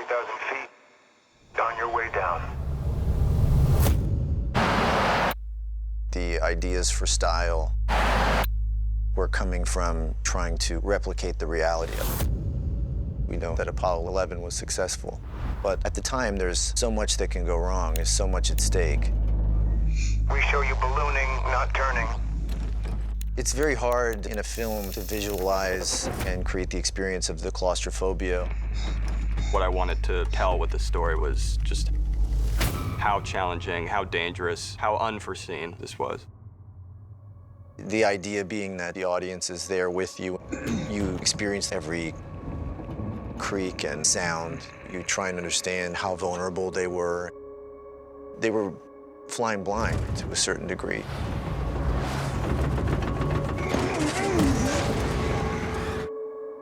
3,000 feet. On your way down. The ideas for style were coming from trying to replicate the reality of it. We know that Apollo 11 was successful, but at the time, there's so much that can go wrong. There's so much at stake. We show you ballooning, not turning. It's very hard in a film to visualize and create the experience of the claustrophobia. What I wanted to tell with the story was just how challenging, how dangerous, how unforeseen this was. The idea being that the audience is there with you. You experience every creak and sound. You try and understand how vulnerable they were. They were flying blind to a certain degree.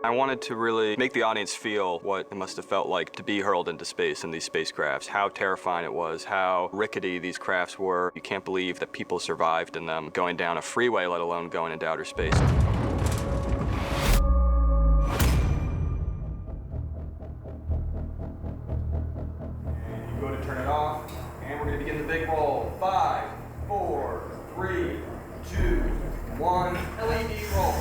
I wanted to really make the audience feel what it must have felt like to be hurled into space in these spacecrafts, how terrifying it was, how rickety these crafts were. You can't believe that people survived in them going down a freeway, let alone going into outer space. And you go to turn it off, and we're going to begin the big roll. 5, 4, 3, 2, 1. LED roll.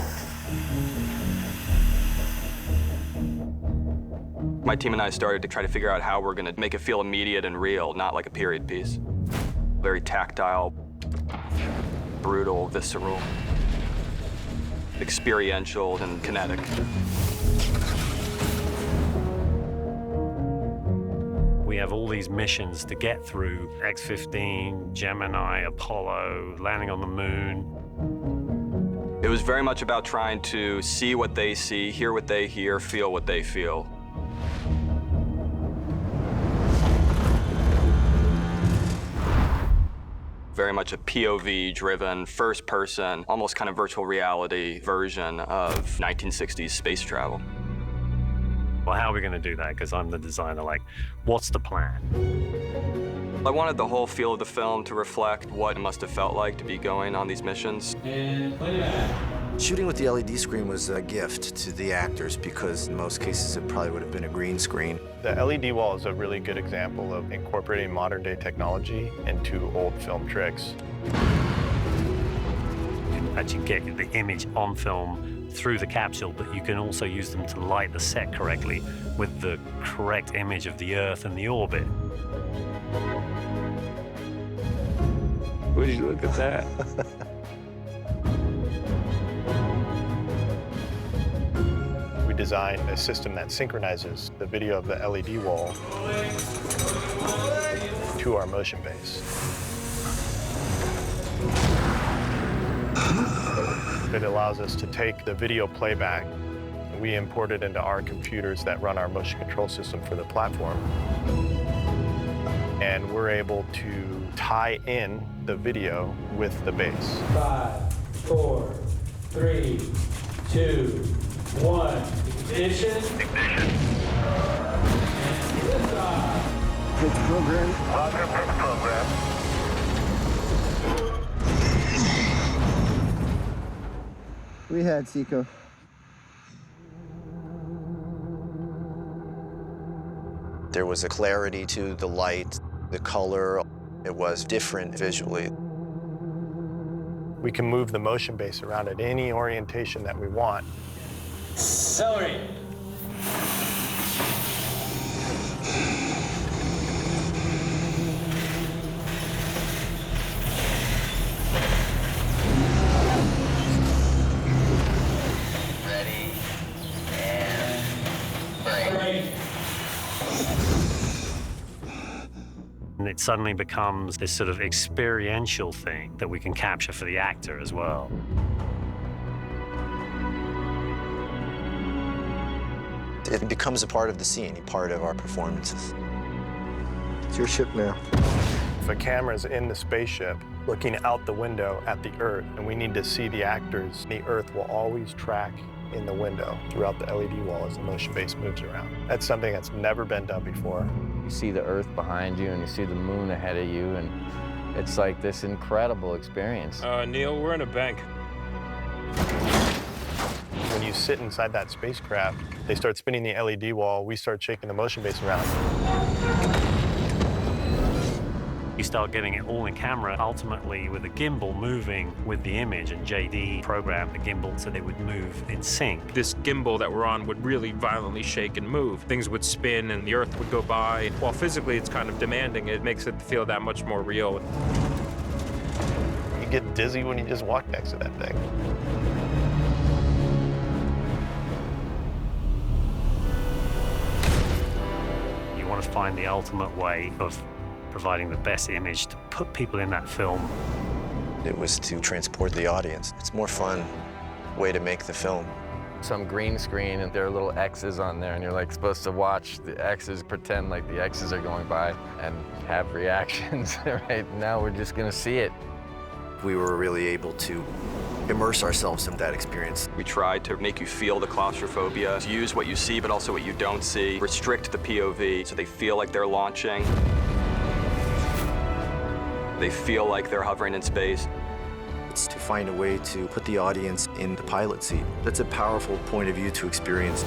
My team and I started to try to figure out how we're going to make it feel immediate and real, not like a period piece. Very tactile, brutal, visceral, experiential, and kinetic. We have all these missions to get through: X-15, Gemini, Apollo, landing on the moon. It was very much about trying to see what they see, hear what they hear, feel what they feel. Very much a POV-driven, first-person, almost kind of virtual reality version of 1960s space travel. Well, how are we going to do that? Because I'm the designer. Like, what's the plan? I wanted the whole feel of the film to reflect what it must have felt like to be going on these missions. And play that. Shooting with the LED screen was a gift to the actors because in most cases it probably would have been a green screen. The LED wall is a really good example of incorporating modern-day technology into old film tricks. You can actually get the image on film through the capsule, but you can also use them to light the set correctly with the correct image of the Earth and the orbit. Would you look at that? We designed a system that synchronizes the video of the LED wall to our motion base. It allows us to take the video playback. We import it into our computers that run our motion control system for the platform. And we're able to tie in the video with the base. 5, 4, 3, 2, 1. Ignition. Ignition. And liftoff. Pitch program. Roger, pitch program. We had Seco. There was a clarity to the light, the color. It was different visually. We can move the motion base around at any orientation that we want. Accelerate. Ready. And break. And it suddenly becomes this sort of experiential thing that we can capture for the actor as well. It becomes a part of the scene, a part of our performances. It's your ship now. If a camera's in the spaceship looking out the window at the Earth and we need to see the actors, the Earth will always track in the window throughout the LED wall as the motion base moves around. That's something that's never been done before. You see the Earth behind you and you see the moon ahead of you, and it's like this incredible experience. Neil, we're in a bank. When you you sit inside that spacecraft, they start spinning the LED wall, we start shaking the motion base around. You start getting it all in camera, ultimately with the gimbal moving with the image, and JD programmed the gimbal so they would move in sync. This gimbal that we're on would really violently shake and move. Things would spin and the Earth would go by. While physically it's kind of demanding, it makes it feel that much more real. You get dizzy when you just walk next to that thing. You want to find the ultimate way of providing the best image to put people in that film. It was to transport the audience. It's more fun way to make the film. Some green screen and there are little X's on there and you're like supposed to watch the X's, pretend like the X's are going by and have reactions. Right now we're just gonna see it. We were really able to immerse ourselves in that experience. We tried to make you feel the claustrophobia, use what you see but also what you don't see, restrict the POV so they feel like they're launching. They feel like they're hovering in space. It's to find a way to put the audience in the pilot seat. That's a powerful point of view to experience.